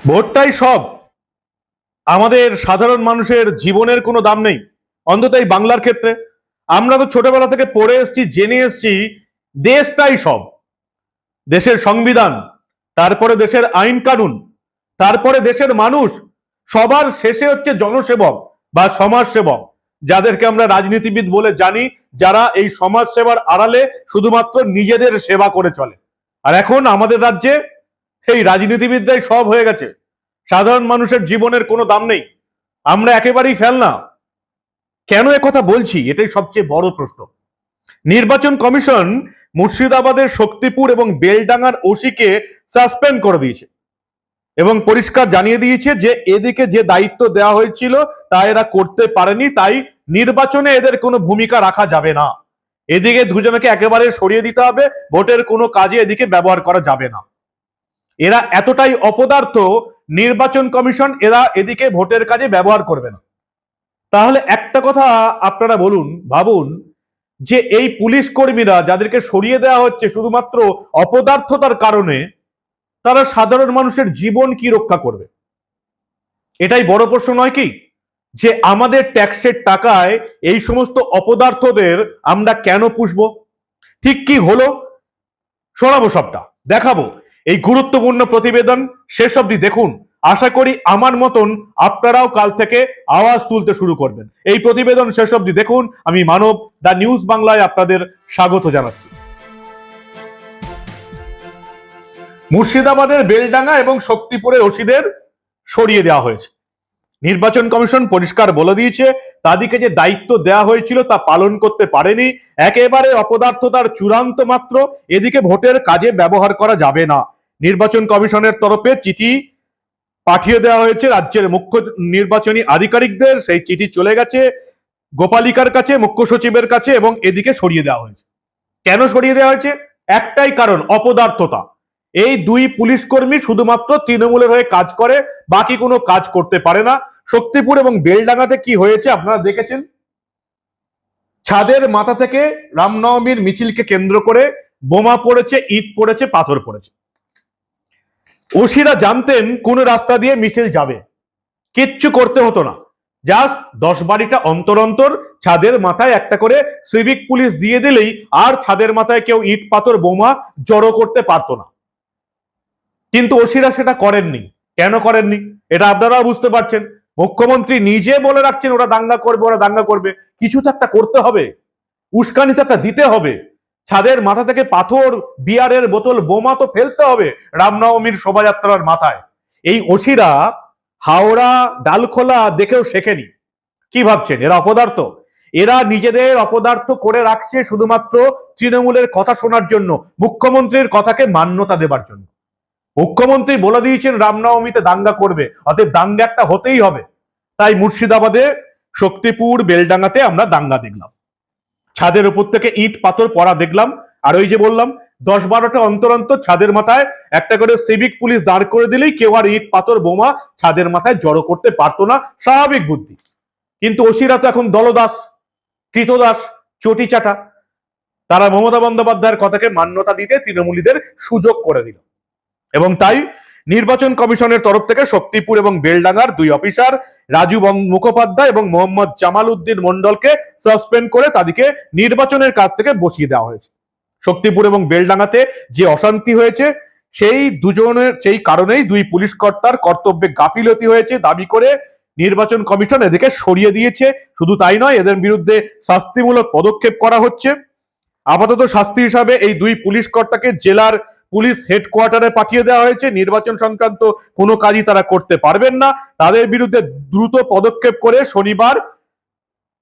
ভোটটাই সব। আমাদের সাধারণ মানুষের জীবনের কোনো দাম নেই, অন্তত এই বাংলার ক্ষেত্রে। আমরা তো ছোটবেলা থেকে পড়ে এসেছি, জেনে এসেছি দেশটাই সব। দেশের সংবিধান, তারপরে দেশের আইন কানুন, তারপরে দেশের মানুষ, সবার শেষে হচ্ছে জনসেবক বা সমাজ সেবক, যাদেরকে আমরা রাজনীতিবিদ বলে জানি, যারা এই সমাজ সেবার আড়ালে শুধুমাত্র নিজেদের সেবা করে চলে। আর এখন আমাদের রাজ্যে এই রাজনীতিবিদরাই সব হয়ে গেছে। সাধারণ মানুষের জীবনের কোনো দাম নেই, আমরা একেবারেই ফেলনা। কেন একথা বলছি, এটাই সবচেয়ে বড় প্রশ্ন। নির্বাচন কমিশন মুর্শিদাবাদের শক্তিপুর এবং বেলডাঙ্গার ওসিকে সাসপেন্ড করে দিয়েছে এবং পরিষ্কার জানিয়ে দিয়েছে যে এদিকে যে দায়িত্ব দেওয়া হয়েছিল তা এরা করতে পারেনি, তাই নির্বাচনে এদের কোনো ভূমিকা রাখা যাবে না। এদিকে দুজনকে একেবারে সরিয়ে দিতে হবে, ভোটের কোনো কাজে এদিকে ব্যবহার করা যাবে না। এরা এতটাই অপদার্থ, নির্বাচন কমিশন এরা এদিকে ভোটের কাজে ব্যবহার করবে না। তাহলে একটা কথা আপনারা বলুন, ভাবুন যে এই পুলিশ কর্মীরা যাদেরকে সরিয়ে দেওয়া হচ্ছে শুধুমাত্র অপদার্থতার কারণে, তারা সাধারণ মানুষের জীবন কি রক্ষা করবে? এটাই বড় প্রশ্ন নয় কি? যে আমাদের ট্যাক্সের টাকায় এই সমস্ত অপদার্থদের আমরা কেন পুষবো? ঠিক কি হলো শোনাবো, সবটা দেখাবো। এই গুরুত্বপূর্ণ প্রতিবেদন শেষ অবধি দেখুন। আশা করি আমার মতন আপনারাও কাল থেকে আওয়াজ তুলতে শুরু করবেন। এই প্রতিবেদন শেষ অবধি দেখুন। আমি মানব, দা নিউজ বাংলায় আপনাদের স্বাগত জানাচ্ছি। মুর্শিদাবাদের বেলডাঙ্গা এবং শক্তিপুরের ওসিদের সরিয়ে দেওয়া হয়েছে। নির্বাচন কমিশন পরিষ্কার বলে দিয়েছে তাদেরকে যে দায়িত্ব দেওয়া হয়েছিল তা পালন করতে পারেনি, একেবারে অপদার্থতার চূড়ান্ত মাত্র। এদিকে ভোটের কাজে ব্যবহার করা যাবে না। নির্বাচন কমিশনের তরফে চিঠি পাঠিয়ে দেওয়া হয়েছে রাজ্যের মুখ্য নির্বাচনী আধিকারিকদের। সেই চিঠি চলে গেছে গোপালিকার কাছে, মুখ্য সচিবের কাছে, এবং এদিকে সরিয়ে দেওয়া হয়েছে। কেন সরিয়ে দেওয়া হয়েছে? একটাই কারণ, অপদার্থতা। এই দুই পুলিশ কর্মী শুধুমাত্র তৃণমূলের হয়ে কাজ করে, বাকি কোনো কাজ করতে পারে না। শক্তিপুর এবং বেলডাঙ্গাতে কি হয়েছে আপনারা দেখেছেন। ছাদের মাথা থেকে রামনবমীর মিছিলকে কেন্দ্র করে বোমা পড়েছে, ইট পড়েছে, পাথর পড়েছে। ওসিরা জানতেন কোন রাস্তা দিয়ে মিছিল যাবে, কিচ্ছু করতে হতো না। জাস্ট 10-12টা অন্তর অন্তর ছাদের মাথায় একটা করে সিভিক পুলিশ দিয়ে দিলেই আর ছাদের মাথায় কেউ ইট পাথর বোমা জড়ো করতে পারতো না। কিন্তু ওসিরা সেটা করেননি। কেন করেননি এটা আপনারাও বুঝতে পারছেন। মুখ্যমন্ত্রী নিজে বলে রাখছেন ওরা দাঙ্গা করবে, ওরা দাঙ্গা করবে। কিছু তো একটা করতে হবে, উস্কানি তো একটা দিতে হবে। ছাদের মাথা থেকে পাথর, বিয়ারের বোতল, বোমা তো ফেলতে হবে রামনবমীর শোভাযাত্রার মাথায়। এই ওসিরা হাওড়া ডালখোলা দেখেও শেখেনি। কি ভাবছেন এরা অপদার্থ? এরা নিজেদের অপদার্থ করে রাখছে শুধুমাত্র তৃণমূলের কথা শোনার জন্য, মুখ্যমন্ত্রীর কথাকে মান্যতা দেবার জন্য। মুখ্যমন্ত্রী বলে দিয়েছেন রামনবমীতে দাঙ্গা করবে, অতএব দাঙ্গা একটা হতেই হবে। তাই মুর্শিদাবাদে শক্তিপুর বেলডাঙ্গাতে আমরা দাঙ্গা দেখলাম, ছাদের উপর থেকে ইট পাথর পড়া দেখলাম। আর ওই যে বললাম 10-12টা অন্তর অন্তর ছাদের মাথায় একটা করে সিভিক পুলিশ দাঁড় করে দিলেই কেউ আর ইট পাথর বোমা ছাদের মাথায় জড়ো করতে পারতো না, স্বাভাবিক বুদ্ধি। কিন্তু ওসিরা তো এখন দলদাস, কৃতদাস, চটি চাটা। তারা মমতা বন্দ্যোপাধ্যায়ের কথাকে মান্যতা দিতে তৃণমূলীদের সুযোগ করে দিল। এবং তাই নির্বাচন কমিশনের তরফ থেকে শক্তিপুর এবং বেলডাঙ্গার দুই অফিসার রাজু মুখোপাধ্যায় এবং মোহাম্মদ জামাল উদ্দিন মন্ডলকে সাসপেন্ড করে তাদেরকে নির্বাচনের কাজ থেকে বসিয়ে দেওয়া হয়েছে। শক্তিপুর এবং বেলডাঙ্গাতে যে অশান্তি হয়েছে সেই কারণেই দুই পুলিশ কর্তার কর্তব্যে গাফিলতি হয়েছে দাবি করে নির্বাচন কমিশন এদেরকে সরিয়ে দিয়েছে। শুধু তাই নয়, এদের বিরুদ্ধে শাস্তিমূলক পদক্ষেপ করা হচ্ছে। আপাতত শাস্তি হিসাবে এই দুই পুলিশ কর্তাকে জেলার পুলিশ হেডকোয়ার্টারে পাঠিয়ে দেওয়া হয়েছে। নির্বাচন সংক্রান্ত কোনো কাজই তারা করতে পারবেন না। তাদের বিরুদ্ধে দ্রুত পদক্ষেপ করে শনিবার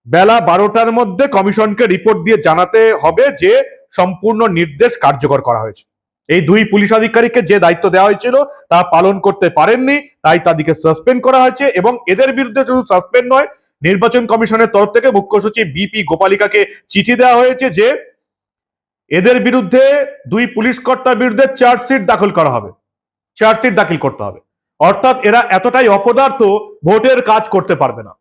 বেলা 12টার মধ্যে কমিশনকে রিপোর্ট দিয়ে জানাতে হবে যে সম্পূর্ণ নির্দেশ কার্যকর করা হয়েছে। এই দুই পুলিশ আধিকারিককে যে দায়িত্ব দেওয়া হয়েছিল তা পালন করতে পারেননি, তাই তাদেরকে সাসপেন্ড করা হয়েছে। এবং এদের বিরুদ্ধে শুধু সাসপেন্ড নয়, নির্বাচন কমিশনের তরফ থেকে মুখ্য সচিব বিপি গোপালিকাকে চিঠি দেওয়া হয়েছে যে এদের বিরুদ্ধে দুই পুলিশ কর্তার বিরুদ্ধে চার্জশিট দাখিল করা হবে, চার্জশিট দাখিল করতে হবে। অর্থাৎ এরা এতটাই অপদার্থ, ভোটের কাজ করতে পারবে না।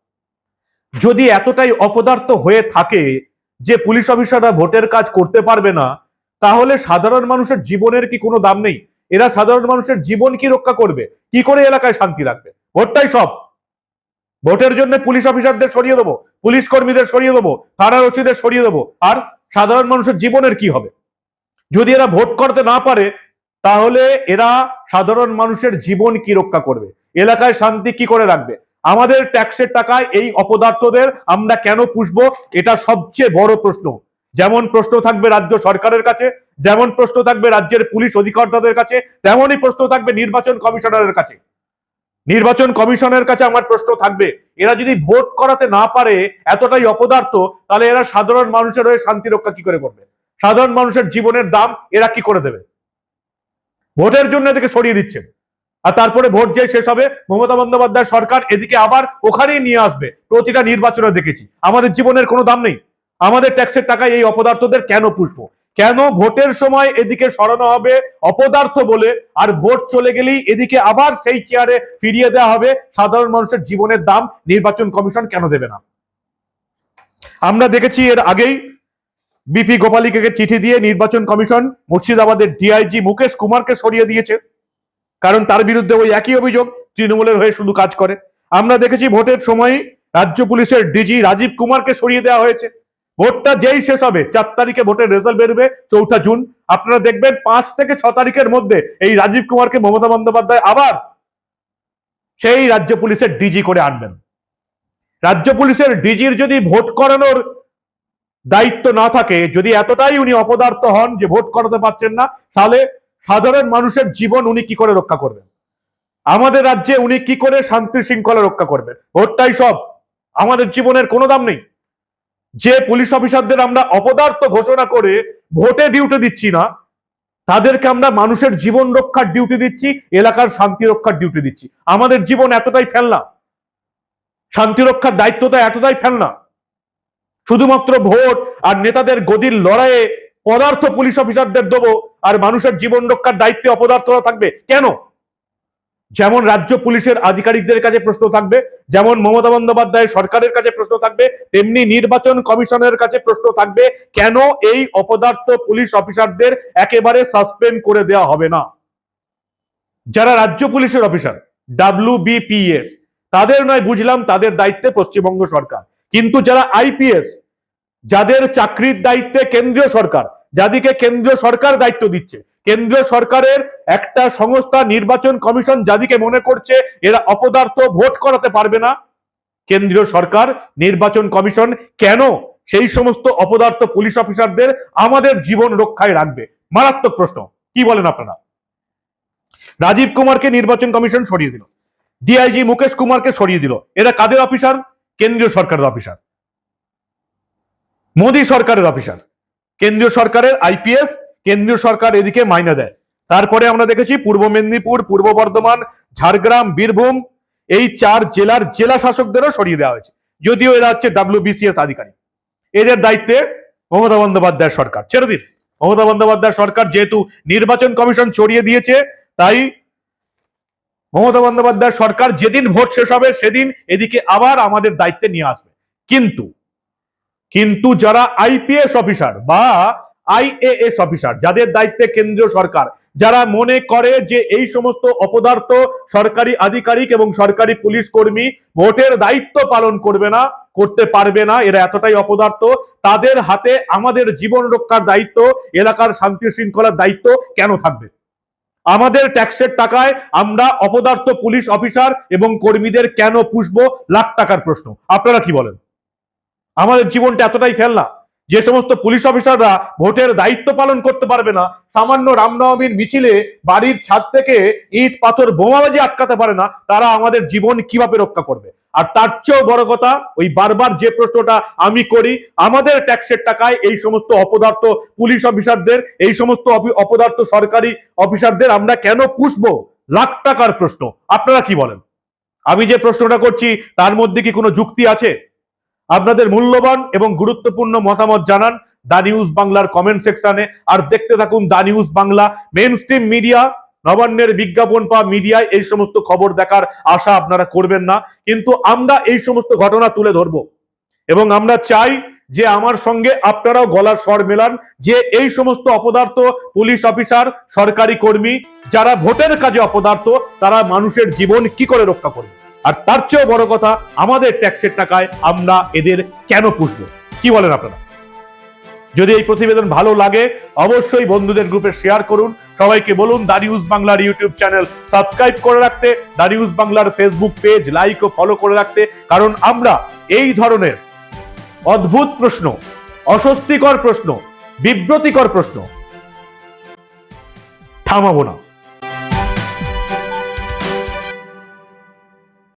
যদি এতটাই অপদার্থ হয়ে থাকে যে পুলিশ অফিসাররা ভোটের কাজ করতে পারবে না, তাহলে সাধারণ মানুষের জীবনের কি কোনো দাম নেই? এরা সাধারণ মানুষের জীবন কি রক্ষা করবে, কি করে এলাকায় শান্তি রাখবে? ভোটটাই সব। ভোটের জন্য পুলিশ অফিসারদের সরিয়ে দেবো, পুলিশ কর্মীদের সরিয়ে দেবো, থানার ওসিদের সরিয়ে দেবো, আর সাধারণ মানুষের জীবনের কি হবে? যদি এরা ভোট করতে না পারে তাহলে এরা সাধারণ মানুষের জীবন কি রক্ষা করবে, এলাকায় শান্তি কি করে রাখবে? আমাদের ট্যাক্সের টাকায় এই অপদার্থদের আমরা কেন পুষবো, এটা সবচেয়ে বড় প্রশ্ন। যেমন প্রশ্ন থাকবে রাজ্য সরকারের কাছে, যেমন প্রশ্ন থাকবে রাজ্যের পুলিশ অধিকর্তাদের কাছে, তেমনই প্রশ্ন থাকবে নির্বাচন কমিশনারের কাছে। নির্বাচন কমিশনের কাছে আমার প্রশ্ন থাকবে, এরা যদি ভোট করাতে না পারে, এতটাই অপদার্থ, তাহলে এরা সাধারণ মানুষের হয়ে শান্তি রক্ষা কি করে করবে? সাধারণ মানুষের জীবনের দাম এরা কি করে দেবে? ভোটের জন্য এদিকে সরিয়ে দিচ্ছেন, আর তারপরে ভোট যে শেষ হবে মমতা বন্দ্যোপাধ্যায় সরকার এদিকে আবার ওখানেই নিয়ে আসবে। প্রতিটা নির্বাচনে দেখেছি আমাদের জীবনের কোনো দাম নেই, আমাদের ট্যাক্সের টাকায় এই অপদার্থদের কেন পুষবো? কেন ভোটের সময় এদিকে সরানো হবে অপদার্থ বলে, আর ভোট চলে গেলেই এদিকে আবার সেই চেয়ারে ফিরিয়ে দেওয়া হবে? সাধারণ মানুষের জীবনের দাম নির্বাচন কমিশন কেন দেবে না? আমরা দেখেছি এর আগেই বিপি গোপালিকে চিঠি দিয়ে নির্বাচন কমিশন মুর্শিদাবাদের ডিআইজি মুকেশ কুমারকে সরিয়ে দিয়েছে, কারণ তার বিরুদ্ধে ওই একই অভিযোগ, তৃণমূলের হয়ে শুধু কাজ করে। আমরা দেখেছি ভোটের সময় রাজ্য পুলিশের ডিজি রাজীব কুমারকে সরিয়ে দেওয়া হয়েছে। ভোটটা যেই শেষ হবে 4 তারিখে ভোটের রেজাল্ট বেরোবে 4 জুন, আপনারা দেখবেন 5 থেকে 6 তারিখের মধ্যে এই রাজীব কুমারকে মমতা বন্দ্যোপাধ্যায় আবার সেই রাজ্য পুলিশের ডিজি করে আনবেন। রাজ্য পুলিশের ডিজির যদি ভোট করানোর দায়িত্ব না থাকে, যদি এতটাই উনি অপদার্থ হন যে ভোট করাতে পারছেন না, তাহলে সাধারণ মানুষের জীবন উনি কি করে রক্ষা করবেন? আমাদের রাজ্যে উনি কি করে শান্তি শৃঙ্খলা রক্ষা করবেন? ভোটটাই সব, আমাদের জীবনের কোনো দাম নেই। যে পুলিশ অফিসারদের আমরা অপদার্থ ঘোষণা করে ভোটে ডিউটি দিচ্ছি না, তাদেরকে আমরা মানুষের জীবন রক্ষার ডিউটি দিচ্ছি, এলাকার শান্তি রক্ষার ডিউটি দিচ্ছি। আমাদের জীবন এতটাই ফেলনা, শান্তি রক্ষার দায়িত্বটা এতটাই ফেলনা। শুধুমাত্র ভোট আর নেতাদের গদির লড়াইয়ে পদার্থ পুলিশ অফিসারদের দেবো, আর মানুষের জীবন রক্ষার দায়িত্বে অপদার্থরা থাকবে কেন? যেমন রাজ্য পুলিশের আধিকারিকদের কাছে প্রশ্ন থাকবে, যেমন মমতা বন্দ্যোপাধ্যায় সরকারের কাছে প্রশ্ন থাকবে, তেমনি নির্বাচন কমিশনের কাছে প্রশ্ন থাকবে, কেন এই অপদার্থ পুলিশ অফিসারদের একেবারে সাসপেন্ড করে দেওয়া হবে না? যারা রাজ্য পুলিশের অফিসার WBPS, তাদের নয় বুঝলাম, তাদের দায়িত্বে পশ্চিমবঙ্গ সরকার, কিন্তু যারা IPS, যাদের চাকরির দায়িত্বে কেন্দ্রীয় সরকার, যাদেরকে কেন্দ্রীয় সরকার দায়িত্ব দিচ্ছে, কেন্দ্রীয় সরকারের একটা সংস্থা নির্বাচন কমিশন যাদেরকে মনে করছে এরা অপদার্থ, ভোট করাতে পারবে না, কেন্দ্রীয় সরকার নির্বাচন কমিশন কেন সেই সমস্ত অপদার্থ পুলিশ অফিসারদের আমাদের জীবন রক্ষায় রাখবে? মারাত্মক প্রশ্ন, কি বলেন আপনারা? রাজীব কুমারকে নির্বাচন কমিশন সরিয়ে দিল, ডিআইজি মুকেশ কুমারকে সরিয়ে দিল, এরা কাদের অফিসার? কেন্দ্রীয় সরকারের অফিসার, মোদী সরকারের অফিসার। কেন্দ্রীয় সরকারের IPS, কেন্দ্রীয় সরকার এদিকে মাইনে দেয়। তারপরে আমরা দেখেছি পূর্ব মেদিনীপুর, পূর্ব বর্ধমান, ঝাড়গ্রাম, বীরভূম, এই 4 জেলার জেলা শাসকদেরও সরিয়ে দেওয়া হয়েছে, যদিও এরা হচ্ছে WBCS আধিকারিক। এদের দায়িত্বে মমতা বন্দ্যোপাধ্যায় সরকার, ছেড়ে দিন। মমতা বন্দ্যোপাধ্যায় সরকার যেহেতু নির্বাচন কমিশন সরিয়ে দিয়েছে, তাই মমতা বন্দ্যোপাধ্যায় সরকার যেদিন ভোট শেষ হবে সেদিন এদিকে আবার আমাদের দায়িত্বে নিয়ে আসবে। কিন্তু যারা IPS অফিসার বা IAS অফিসার, যাদের দায়িত্বে কেন্দ্রীয় সরকার, যারা মনে করে যে এই সমস্ত অপদার্থ সরকারি আধিকারিক এবং সরকারি পুলিশ কর্মী ভোটের দায়িত্ব পালন করবে না, করতে পারবে না, এরা এতটাই অপদার্থ, তাদের হাতে আমাদের জীবন রক্ষার দায়িত্ব, এলাকার শান্তি শৃঙ্খলার দায়িত্ব কেন থাকবে? আমাদের ট্যাক্সের টাকায় আমরা অপদার্থ পুলিশ অফিসার এবং কর্মীদের কেন পুষবো? লাখ টাকার প্রশ্ন। আপনারা কি বলেন? আমাদের জীবনটা এতটাই ফেলনা, যে সমস্ত পুলিশ অফিসাররা ভোটের দায়িত্ব পালন করতে পারবে না, সামান্য রামনবমীর মিছিলে বাড়ির ছাদ থেকে ইট পাথর বোমাবাজি আটকাতে পারে না, তারা আমাদের জীবন কিভাবে রক্ষা করবে? আর তার চেয়েও বড় কথা, ওই বারবার যে প্রশ্নটা আমি করি, আমাদের ট্যাক্সের টাকায় এই সমস্ত অপদার্থ পুলিশ অফিসারদের, এই সমস্ত অপদার্থ সরকারি অফিসারদের আমরা কেন পুষবো? লাখ টাকার প্রশ্ন। আপনারা কি বলেন? আমি যে প্রশ্নটা করছি তার মধ্যে কি কোনো যুক্তি আছে? আপনাদের মূল্যবান এবং গুরুত্বপূর্ণ মতামত জানান দা নিউজ বাংলার কমেন্ট সেকশনে, আর দেখতে থাকুন the news Bangla. Mainstream media, নবান্নের বিজ্ঞাপন পাওয়া মিডিয়ায় এই সমস্ত খবর দেখার আশা আপনারা করবেন না, কিন্তু আমরা এই সমস্ত ঘটনা তুলে ধরবো এবং আমরা চাই যে আমার সঙ্গে আপনারাও গলার স্বর মেলান, যে এই সমস্ত অপদার্থ পুলিশ অফিসার, সরকারি কর্মী যারা ভোটের কাজে অপদার্থ, তারা মানুষের জীবন কি করে রক্ষা করবে। আর তার চেয়েও বড় কথা, আমাদের ট্যাক্সের টাকায় আমরা এদের কেন পুষবো? কি বলেন আপনারা? যদি এই প্রতিবেদন ভালো লাগে অবশ্যই বন্ধুদের গ্রুপে শেয়ার করুন। সবাইকে বলুন দা নিউজ বাংলার ইউটিউব চ্যানেল সাবস্ক্রাইব করে রাখতে, দা নিউজ বাংলার ফেসবুক পেজ লাইক ও ফলো করে রাখতে। কারণ আমরা এই ধরনের অদ্ভুত প্রশ্ন, অস্বস্তিকর প্রশ্ন, বিব্রতিকর প্রশ্ন থামাবো না।